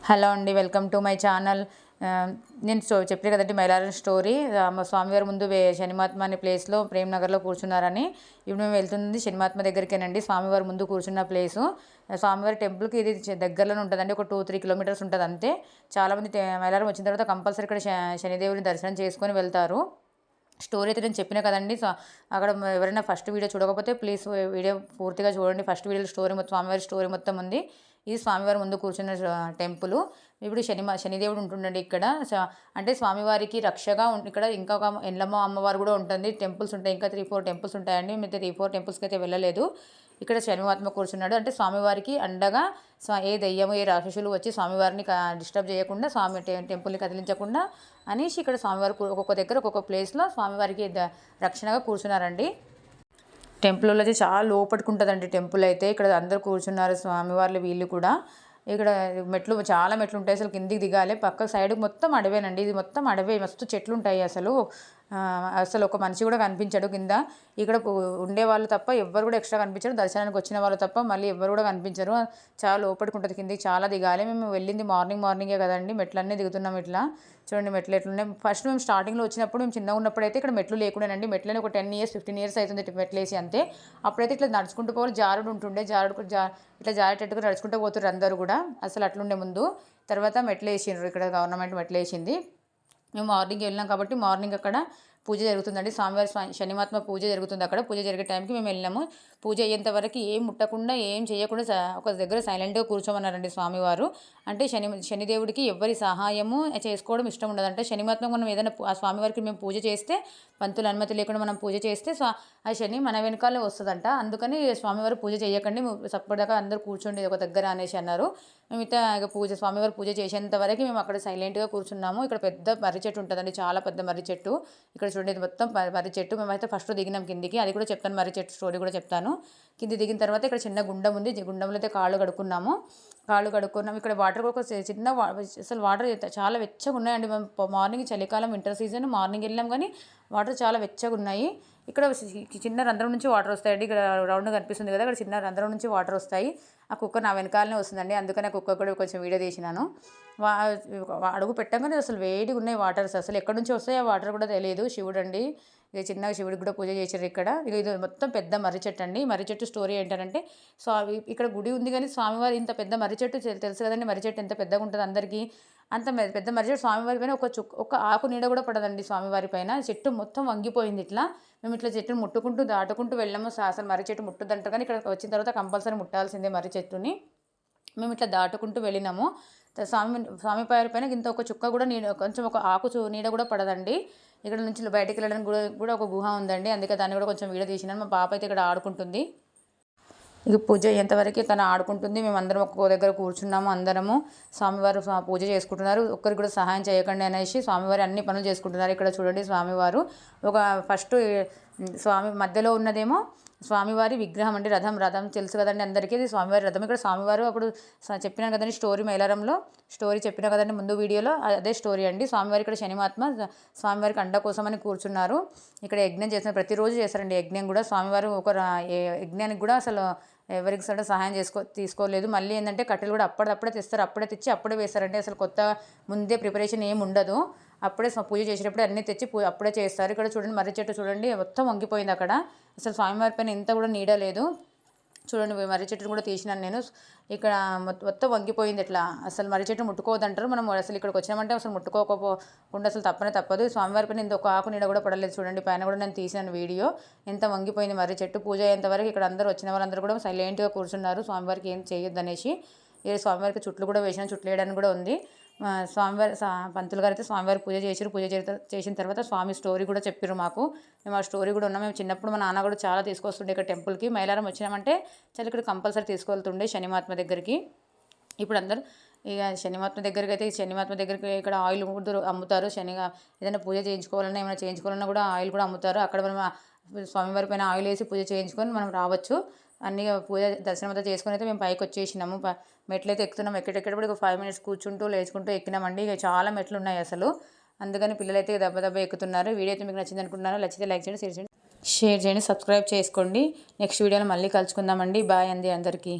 Hello అండి, welcome to my channel. నేను చెప్పే కదండి మైలారం స్టోరీ. స్వామివారి ముందు శనిమాత్మ అనే ప్లేస్లో ప్రేమ్నగర్లో కూర్చున్నారని. ఇప్పుడు మేము వెళ్తుంది శనిమాత్మ దగ్గరికేనండి, స్వామివారి ముందు కూర్చున్న ప్లేసు. స్వామివారి టెంపుల్కి ఇది దగ్గరలోనే ఉంటుందండి, ఒక 2-3 కిలోమీటర్స్ ఉంటుంది అంతే. చాలామంది మైలారం వచ్చిన తర్వాత కంపల్సరీ ఇక్కడ శనిదేవుని దర్శనం చేసుకొని వెళ్తారు. స్టోరీ అయితే నేను చెప్పినా కదండి. సో అక్కడ ఎవరైనా ఫస్ట్ వీడియో చూడకపోతే ప్లీజ్ వీడియో పూర్తిగా చూడండి. ఫస్ట్ వీడియోలో స్టోరీ మొత్తం, స్వామివారి స్టోరీ మొత్తం ఉంది. ఇది స్వామివారి ముందు కూర్చున్న టెంపుల్. ఇప్పుడు శనిదేవుడు ఉంటుండండి ఇక్కడ. అంటే స్వామివారికి రక్షగా ఇక్కడ ఇంకొక ఎల్లమ్మ అమ్మవారు కూడా ఉంటుంది. టెంపుల్స్ ఉంటాయి, ఇంకా 3-4 టెంపుల్స్ ఉంటాయండి. మేము 3-4 టెంపుల్స్కి అయితే వెళ్ళలేదు. ఇక్కడ శనిమాత్మ కూర్చున్నాడు అంటే స్వామివారికి అండగా. ఏ దెయ్యము ఏ రాక్షసులు వచ్చి స్వామివారిని డిస్టర్బ్ చేయకుండా, స్వామి టెంపుల్ని కదిలించకుండా అనేసి ఇక్కడ స్వామివారి ఒక్కొక్క దగ్గర ఒక్కొక్క ప్లేస్లో స్వామివారికి రక్షణగా కూర్చున్నారండి. టెంపుల్లో అయితే చాలా లోపలికి ఉంటుందండి టెంపుల్ అయితే. ఇక్కడ అందరూ కూర్చున్నారు స్వామివార్లు, వీళ్ళు కూడా. ఇక్కడ మెట్లు, చాలా మెట్లు ఉంటాయి, అసలు కిందికి దిగాలి. పక్క సైడ్కి మొత్తం అడవేనండి, ఇది మొత్తం అడవే, మస్తు చెట్లు ఉంటాయి. అసలు ఒక మనిషి కూడా కనిపించాడు కింద. ఇక్కడ ఉండే వాళ్ళు తప్ప ఎవ్వరు కూడా ఎక్స్ట్రా కనిపించారు. దర్శనానికి వచ్చిన వాళ్ళు తప్ప మళ్ళీ ఎవ్వరు కూడా కనిపించరు. చాలా లోపలికి ఉంటుంది, కిందికి చాలా దిగాలి. మేము వెళ్ళింది మార్నింగే కదండి, మెట్లన్నీ దిగుతున్నాం. ఇట్లా చూడండి మెట్లు ఎట్లున్నాయి. ఫస్ట్ మేము స్టార్టింగ్లో వచ్చినప్పుడు, మేము చిన్నగా ఉన్నప్పుడు అయితే ఇక్కడ మెట్లు లేకుండానండి. మెట్లని ఒక 10 years 15 years అవుతుంది మెట్లేసి అంతే. అప్పుడైతే ఇట్లా నడుచుకుంటూ పోవాలి, జారుడు ఉంటుండే, ఇట్లా జారేటట్టుగా నడుచుకుంటూ పోతున్నారు అందరూ కూడా. అసలు అట్లుండే ముందు. తర్వాత మెట్లు వేసిండ్రు, ఇక్కడ గవర్నమెంట్ మెట్లు వేసింది. మేము మార్నింగ్ వెళ్ళినాం కాబట్టి మార్నింగ్ అక్కడ పూజ జరుగుతుందండి. స్వామివారి శనిమాత్మ పూజ జరుగుతుంది అక్కడ. పూజ జరిగే టైంకి మేము వెళ్ళాము. పూజ అయ్యేంత వరకు ఏం ముట్టకుండా, ఏం చేయకుండా ఒక దగ్గర సైలెంట్గా కూర్చోమన్నారండి స్వామివారు. అంటే శనిదేవుడికి ఎవరి సహాయము చేసుకోవడం ఇష్టం ఉండదంటే. శనిమాత్మ మనం ఏదైనా ఆ స్వామివారికి మేము పూజ చేస్తే, పంతుల అనుమతి లేకుండా మనం పూజ చేస్తే ఆ శని మన వెనకాలే వస్తుందంట. అందుకని స్వామివారు పూజ చేయకండి, సప్పటిదాకా అందరూ కూర్చోండి ఒక దగ్గర అనేసి అన్నారు. మేము ఇట్లా స్వామివారు పూజ చేసేంత వరకు మేము అక్కడ సైలెంట్గా కూర్చున్నాము. ఇక్కడ పెద్ద మర్రి చెట్టు ఉంటుందండి, చాలా పెద్ద మర్రి చెట్టు. ఇక్కడ చూడండి మొత్తం మర్రి చెట్టు. మేమైతే ఫస్ట్ దిగినాం కిందికి, అది కూడా చెప్తాను, మర్రి చెట్టు స్టోరీ కూడా చెప్తాను. కింది దిగిన తర్వాత ఇక్కడ చిన్న గుండం ఉంది, గుండంలో అయితే కాళ్ళు కడుక్కున్నాము. ఇక్కడ వాటర్ కూడా చిన్న, అసలు వాటర్ చాలా వెచ్చగా ఉన్నాయండి. మేము మార్నింగ్ చలికాలం వింటర్ సీజన్ మార్నింగ్ వెళ్ళాం కానీ వాటర్ చాలా వెచ్చగా ఉన్నాయి. ఇక్కడ చిన్న రంధ్రం నుంచి వాటర్ వస్తాయండి. ఇక్కడ రౌండ్ కనిపిస్తుంది కదా, ఇక్కడ చిన్న రంధ్రం నుంచి వాటర్ వస్తాయి. ఆ కుక్క నా వెనకాలనే వస్తుందండి, అందుకని ఆ కుక్క కూడా కొంచెం వీడియో తీసినాను. అడుగు పెట్టగానే అసలు వేడిగా ఉన్నాయి వాటర్స్. అసలు ఎక్కడి నుంచి వస్తాయి ఆ వాటర్ కూడా తెలియదు. శివుడు అండి, ఇది చిన్నగా శివుడికి కూడా పూజ చేశారు ఇక్కడ. ఇది మొత్తం పెద్ద మర్రి చెట్టు అండి. మర్రి చెట్టు స్టోరీ ఏంటంటే, ఇక్కడ గుడి ఉంది కానీ స్వామివారి ఇంత పెద్ద మర్రి చెట్టు తెలుసు కదండి. మర్రి చెట్టు ఎంత పెద్దగా ఉంటుంది అందరికీ. అంత పెద్ద మర్రి చెట్టు స్వామివారి పైన ఒక ఆకు నీడ కూడా పడదండి స్వామివారి పైన. చెట్టు మొత్తం వంగిపోయింది ఇట్లా. మేము ఇట్లా చెట్టును ముట్టుకుంటూ దాటుకుంటూ వెళ్ళాము. అసలు మర్రి చెట్టు ముట్టుదంటారు కానీ ఇక్కడ వచ్చిన తర్వాత కంపల్సరీ ముట్టాల్సిందే మర్రి చెట్టుని. మేము ఇట్లా దాటుకుంటూ వెళ్ళినాము. స్వామి పైన ఇంత ఒక చుక్క కూడా నీడ, కొంచెం ఒక ఆకు నీడ కూడా పడదండి. ఇక్కడ నుంచి బయటకు వెళ్ళడానికి కూడా ఒక గుహ ఉందండి, అందుకే దాన్ని కూడా కొంచెం వీడియో తీసినాను. మా పాప అయితే ఇక్కడ ఆడుకుంటుంది. ఇక పూజ అయ్యేంతవరకు తను ఆడుకుంటుంది. మేము అందరం ఒక్కొక్క దగ్గర కూర్చున్నాము. అందరము స్వామివారు పూజ చేసుకుంటున్నారు. ఒక్కరికి కూడా సహాయం చేయకండి అనేసి స్వామివారు అన్ని పనులు చేసుకుంటున్నారు. ఇక్కడ చూడండి స్వామివారు ఫస్ట్ స్వామి మధ్యలో ఉన్నదేమో స్వామివారి విగ్రహం అండి. రథం తెలుసు కదండి అందరికీ, ఇది స్వామివారి రథం. ఇక్కడ స్వామివారు అప్పుడు చెప్పినాను కదండి స్టోరీ, మైలారంలో స్టోరీ చెప్పినా కదండి ముందు వీడియోలో, అదే స్టోరీ అండి. స్వామివారి ఇక్కడ శనిమాత్మ స్వామివారికి అండ కోసమని కూర్చున్నారు. ఇక్కడ యజ్ఞం చేసిన ప్రతిరోజు చేస్తారండి యజ్ఞం కూడా. స్వామివారు యజ్ఞానికి కూడా అసలు ఎవరికి సహాయం తీసుకోలేదు. మళ్ళీ ఏంటంటే కట్టెలు కూడా అప్పుడప్పుడే తెస్తారు, అప్పుడే తెచ్చి అప్పుడే వేస్తారండి. అసలు కొత్త ముందే ప్రిపరేషన్ ఏమి ఉండదు. అప్పుడే పూజ చేసేటప్పుడు అన్నీ తెచ్చి అప్పుడే చేస్తారు. ఇక్కడ చూడండి మర్రి చెట్టు చూడండి మొత్తం వంగిపోయింది అక్కడ. అసలు స్వామివారి పైన ఇంత కూడా నీడ లేదు. చూడండి మర్రి చెట్టును కూడా తీసినాను నేను. ఇక్కడ మొత్తం వంగిపోయింది ఇట్లా. అసలు మర్రి చెట్టు ముట్టుకోవద్దంటారు. మనం అసలు ఇక్కడికి వచ్చినామంటే అసలు ముట్టుకోకుండా అసలు తప్పదు. స్వామివారి పైన ఇంత ఒక ఆకు నీడ కూడా పడలేదు. చూడండి పైన కూడా నేను తీసినాను వీడియో, ఎంత వంగిపోయింది మర్రి చెట్టు. పూజ అయ్యేంతవరకు ఇక్కడ అందరూ వచ్చిన వాళ్ళందరూ కూడా సైలెంట్గా కూర్చున్నారు, స్వామివారికి ఏం చేయొద్దు అనేసి. స్వామివారికి చుట్లు కూడా వేసిన, చుట్లు వేయడానికి కూడా ఉంది. పంతులు గారు అయితే స్వామివారి పూజ చేసారు. చేసిన తర్వాత స్వామి స్టోరీ కూడా చెప్పారు మాకు. మేము ఆ స్టోరీ కూడా ఉన్నాం. మేము చిన్నప్పుడు మా నాన్న కూడా చాలా తీసుకొస్తుండే ఇక్కడ టెంపుల్కి. మైలారం వచ్చినామంటే చాలా ఇక్కడ కంపల్సరీ తీసుకెళ్తుండే శనిమాత్మ దగ్గరికి. ఇప్పుడు అందరూ ఇక శనిమాత్మ దగ్గరికి ఇక్కడ ఆయిల్ కూడా అమ్ముతారు. ఏదైనా పూజ చేయించుకోవాలన్నా ఏమైనా చేయించుకోవాలన్నా కూడా ఆయిల్ కూడా అమ్ముతారు. అక్కడ మనం స్వామివారి పైన ఆయిల్ వేసి పూజ చేయించుకొని మనం రావచ్చు. అన్నీ పూజ దర్శనం అంతా చేసుకుని అయితే మేము పైకి వచ్చేసినాము. మెట్లు అయితే ఎక్కుతున్నాం. ఎక్కడెక్కడ ఒక 5 minutes కూర్చుంటూ లేచుకుంటూ ఎక్కినామండి. ఇక చాలా మెట్లు ఉన్నాయి అసలు. అందుకని పిల్లలు అయితే దెబ్బ ఎక్కుతున్నారు. వీడియో అయితే మీకు నచ్చింది అనుకుంటున్నాను. నచ్చితే లైక్ చేయండి, షేర్ చేయండి, సబ్స్క్రైబ్ చేసుకోండి. నెక్స్ట్ వీడియోలో మళ్ళీ కలుసుకుందామండి. బాయ్ అండి అందరికీ.